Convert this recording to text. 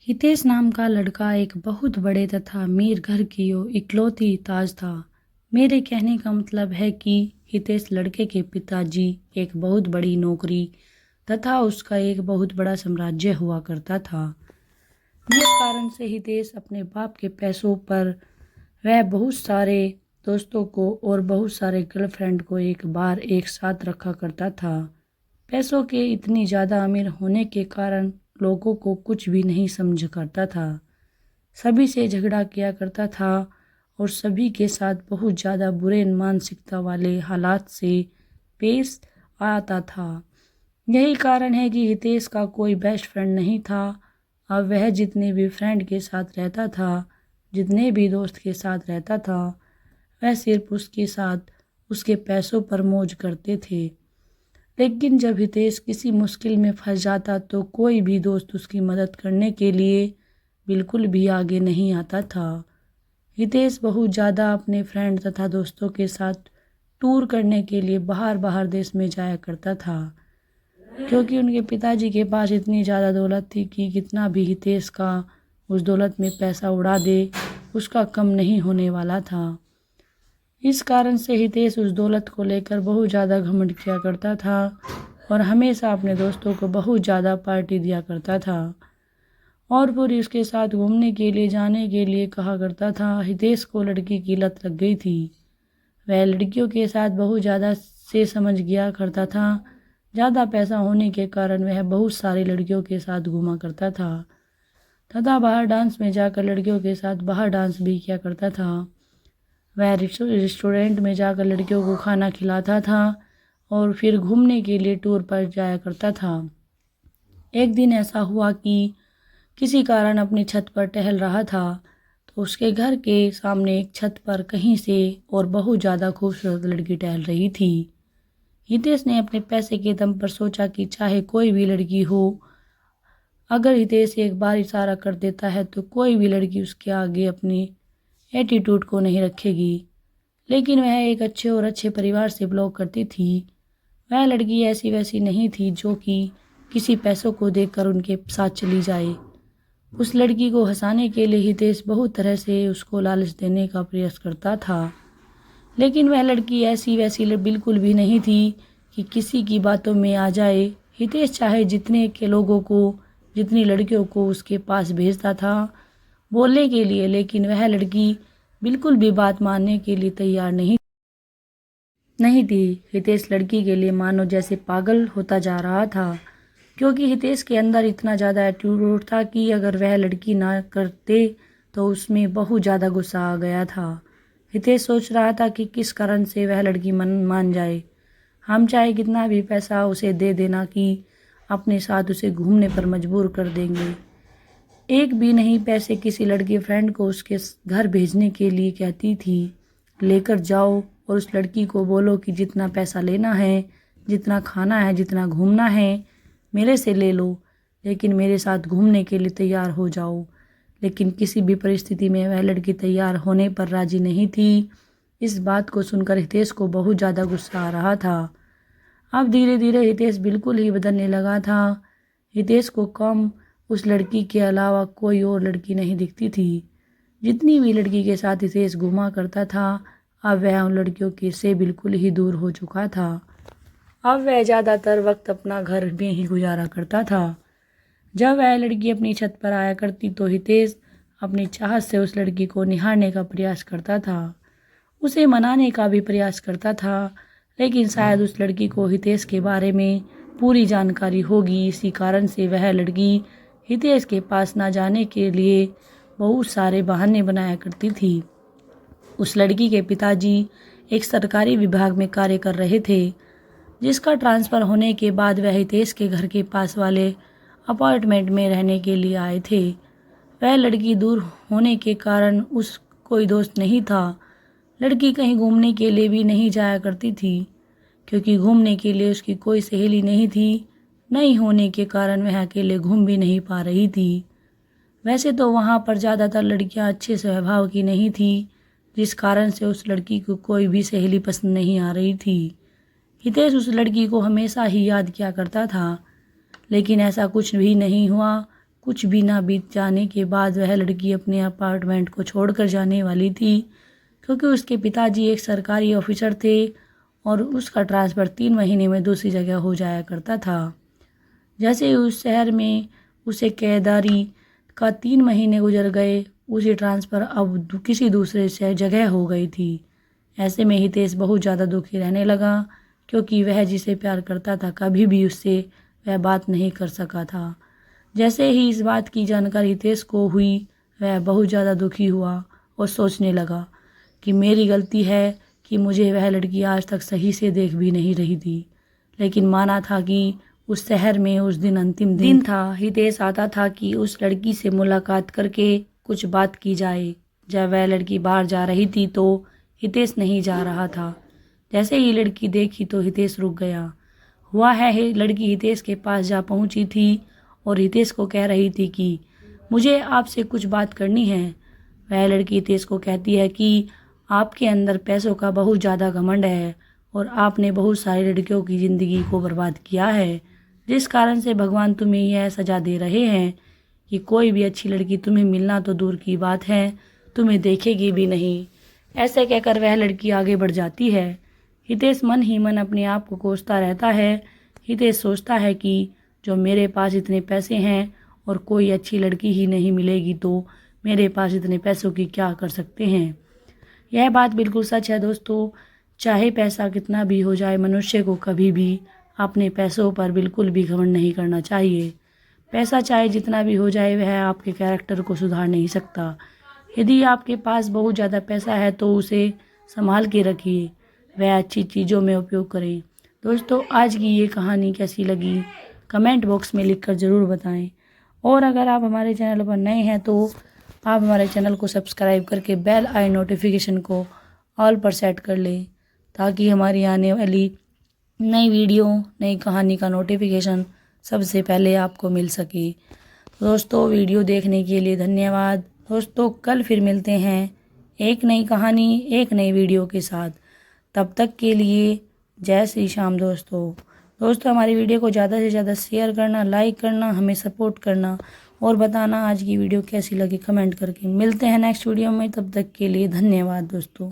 हितेश नाम का लड़का एक बहुत बड़े तथा अमीर घर की इकलौती ताज था। मेरे कहने का मतलब है कि हितेश लड़के के पिताजी एक बहुत बड़ी नौकरी तथा उसका एक बहुत बड़ा साम्राज्य हुआ करता था, जिस कारण से हितेश अपने बाप के पैसों पर वह बहुत सारे दोस्तों को और बहुत सारे गर्लफ्रेंड को एक बार एक साथ रखा करता था। पैसों के इतनी ज़्यादा अमीर होने के कारण लोगों को कुछ भी नहीं समझ करता था, सभी से झगड़ा किया करता था और सभी के साथ बहुत ज़्यादा बुरे मानसिकता वाले हालात से पेश आता था। यही कारण है कि हितेश का कोई बेस्ट फ्रेंड नहीं था। अब वह जितने भी फ्रेंड के साथ रहता था, जितने भी दोस्त के साथ रहता था, वह सिर्फ उसके साथ उसके पैसों पर मौज करते थे। लेकिन जब हितेश किसी मुश्किल में फंस जाता तो कोई भी दोस्त उसकी मदद करने के लिए बिल्कुल भी आगे नहीं आता था। हितेश बहुत ज़्यादा अपने फ्रेंड तथा दोस्तों के साथ टूर करने के लिए बाहर बाहर देश में जाया करता था, क्योंकि उनके पिताजी के पास इतनी ज़्यादा दौलत थी कि कितना भी हितेश का उस दौलत में पैसा उड़ा दे उसका कम नहीं होने वाला था। इस कारण से हितेश उस दौलत को लेकर बहुत ज़्यादा घमंड किया करता था और हमेशा अपने दोस्तों को बहुत ज़्यादा पार्टी दिया करता था और पूरी उसके साथ घूमने के लिए जाने के लिए कहा करता था। हितेश को लड़की की लत लग गई थी। वह लड़कियों के साथ बहुत ज़्यादा से समझ गया करता था। ज़्यादा पैसा होने के कारण वह बहुत सारी लड़कियों के साथ घूमा करता था तथा बाहर डांस में जाकर लड़कियों के साथ बाहर डांस भी किया करता था। वह रेस्टोरेंट में जाकर लड़कियों को खाना खिलाता था और फिर घूमने के लिए टूर पर जाया करता था। एक दिन ऐसा हुआ कि किसी कारण अपनी छत पर टहल रहा था तो उसके घर के सामने एक छत पर कहीं से और बहुत ज़्यादा खूबसूरत लड़की टहल रही थी। हितेश ने अपने पैसे के दम पर सोचा कि चाहे कोई भी लड़की हो, अगर हितेश एक बार इशारा कर देता है तो कोई भी लड़की उसके आगे अपनी एटीट्यूड को नहीं रखेगी। लेकिन वह एक अच्छे और अच्छे परिवार से बिलोंग करती थी। वह लड़की ऐसी वैसी नहीं थी जो कि किसी पैसों को देखकर उनके साथ चली जाए। उस लड़की को हंसाने के लिए हितेश बहुत तरह से उसको लालच देने का प्रयास करता था, लेकिन वह लड़की ऐसी वैसी बिल्कुल भी नहीं थी कि किसी की बातों में आ जाए। हितेश चाहे जितने के लोगों को, जितनी लड़कियों को उसके पास भेजता था बोलने के लिए, लेकिन वह लड़की बिल्कुल भी बात मानने के लिए तैयार नहीं थी। हितेश लड़की के लिए मानो जैसे पागल होता जा रहा था, क्योंकि हितेश के अंदर इतना ज़्यादा एटीट्यूड था कि अगर वह लड़की ना करते तो उसमें बहुत ज़्यादा गुस्सा आ गया था। हितेश सोच रहा था कि किस कारण से वह लड़की मान जाए। हम चाहे कितना भी पैसा उसे दे देना कि अपने साथ उसे घूमने पर मजबूर कर देंगे। एक भी नहीं पैसे किसी लड़की फ्रेंड को उसके घर भेजने के लिए कहती थी। लेकर जाओ और उस लड़की को बोलो कि जितना पैसा लेना है, जितना खाना है, जितना घूमना है मेरे से ले लो, लेकिन मेरे साथ घूमने के लिए तैयार हो जाओ। लेकिन किसी भी परिस्थिति में वह लड़की तैयार होने पर राजी नहीं थी। इस बात को सुनकर हितेश को बहुत ज़्यादा गुस्सा आ रहा था। अब धीरे धीरे हितेश बिल्कुल ही बदलने लगा था। हितेश को कम उस लड़की के अलावा कोई और लड़की नहीं दिखती थी। जितनी भी लड़की के साथ हितेश घूमा करता था, अब वह उन लड़कियों के से बिल्कुल ही दूर हो चुका था। अब वह ज़्यादातर वक्त अपना घर में ही गुजारा करता था। जब वह लड़की अपनी छत पर आया करती तो हितेश अपनी चाहत से उस लड़की को निहारने का प्रयास करता था, उसे मनाने का भी प्रयास करता था, लेकिन शायद उस लड़की को हितेश के बारे में पूरी जानकारी होगी। इसी कारण से वह लड़की हितेश के पास ना जाने के लिए बहुत सारे बहाने बनाया करती थी। उस लड़की के पिताजी एक सरकारी विभाग में कार्य कर रहे थे, जिसका ट्रांसफ़र होने के बाद वह हितेश के घर के पास वाले अपार्टमेंट में रहने के लिए आए थे। वह लड़की दूर होने के कारण उस कोई दोस्त नहीं था। लड़की कहीं घूमने के लिए भी नहीं जाया करती थी, क्योंकि घूमने के लिए उसकी कोई सहेली नहीं थी। नहीं होने के कारण वह अकेले घूम भी नहीं पा रही थी। वैसे तो वहाँ पर ज़्यादातर लड़कियाँ अच्छे स्वभाव की नहीं थी, जिस कारण से उस लड़की को कोई भी सहेली पसंद नहीं आ रही थी। हितेश उस लड़की को हमेशा ही याद किया करता था, लेकिन ऐसा कुछ भी नहीं हुआ। कुछ भी ना बीत जाने के बाद वह लड़की अपने अपार्टमेंट को छोड़कर जाने वाली थी, क्योंकि उसके पिताजी एक सरकारी ऑफिसर थे और उसका ट्रांसफ़र 3 महीने में दूसरी जगह हो जाया करता था। जैसे ही उस शहर में उसे कैदारी का 3 महीने गुजर गए, उसी ट्रांसफ़र अब किसी दूसरे से जगह हो गई थी। ऐसे में हितेश बहुत ज़्यादा दुखी रहने लगा, क्योंकि वह जिसे प्यार करता था कभी भी उससे वह बात नहीं कर सका था। जैसे ही इस बात की जानकारी हितेश को हुई, वह बहुत ज़्यादा दुखी हुआ और सोचने लगा कि मेरी गलती है कि मुझे वह लड़की आज तक सही से देख भी नहीं रही थी। लेकिन माना था कि उस शहर में उस दिन अंतिम दिन था। हितेश आता था कि उस लड़की से मुलाकात करके कुछ बात की जाए। जब वह लड़की बाहर जा रही थी तो हितेश नहीं जा रहा था। जैसे ही लड़की देखी तो हितेश रुक गया। हुआ है लड़की हितेश के पास जा पहुंची थी और हितेश को कह रही थी कि मुझे आपसे कुछ बात करनी है। वह लड़की हितेश को कहती है कि आपके अंदर पैसों का बहुत ज़्यादा घमंड है और आपने बहुत सारी लड़कियों की ज़िंदगी को बर्बाद किया है, जिस कारण से भगवान तुम्हें यह सज़ा दे रहे हैं कि कोई भी अच्छी लड़की तुम्हें मिलना तो दूर की बात है, तुम्हें देखेगी भी नहीं। ऐसे कहकर वह लड़की आगे बढ़ जाती है। हितेश मन ही मन अपने आप को कोसता रहता है। हितेश सोचता है कि जो मेरे पास इतने पैसे हैं और कोई अच्छी लड़की ही नहीं मिलेगी तो मेरे पास इतने पैसों की क्या कर सकते हैं। यह बात बिल्कुल सच है दोस्तों। चाहे पैसा कितना भी हो जाए, मनुष्य को कभी भी अपने पैसों पर बिल्कुल भी घमंड नहीं करना चाहिए। पैसा चाहे जितना भी हो जाए, वह आपके कैरेक्टर को सुधार नहीं सकता। यदि आपके पास बहुत ज़्यादा पैसा है तो उसे संभाल के रखिए, वह अच्छी चीज़ों में उपयोग करें। दोस्तों, आज की ये कहानी कैसी लगी कमेंट बॉक्स में लिखकर ज़रूर बताएं। और अगर आप हमारे चैनल पर नए हैं तो आप हमारे चैनल को सब्सक्राइब करके बेल आई नोटिफिकेशन को ऑल पर सेट कर लें, ताकि हमारी आने वाली नई वीडियो, नई कहानी का नोटिफिकेशन सबसे पहले आपको मिल सके। दोस्तों, वीडियो देखने के लिए धन्यवाद। दोस्तों, कल फिर मिलते हैं एक नई कहानी, एक नई वीडियो के साथ। तब तक के लिए जय श्री श्याम दोस्तों, हमारी वीडियो को ज़्यादा से ज़्यादा शेयर करना, लाइक करना, हमें सपोर्ट करना और बताना आज की वीडियो कैसी लगी कमेंट करके। मिलते हैं नेक्स्ट वीडियो में, तब तक के लिए धन्यवाद दोस्तों।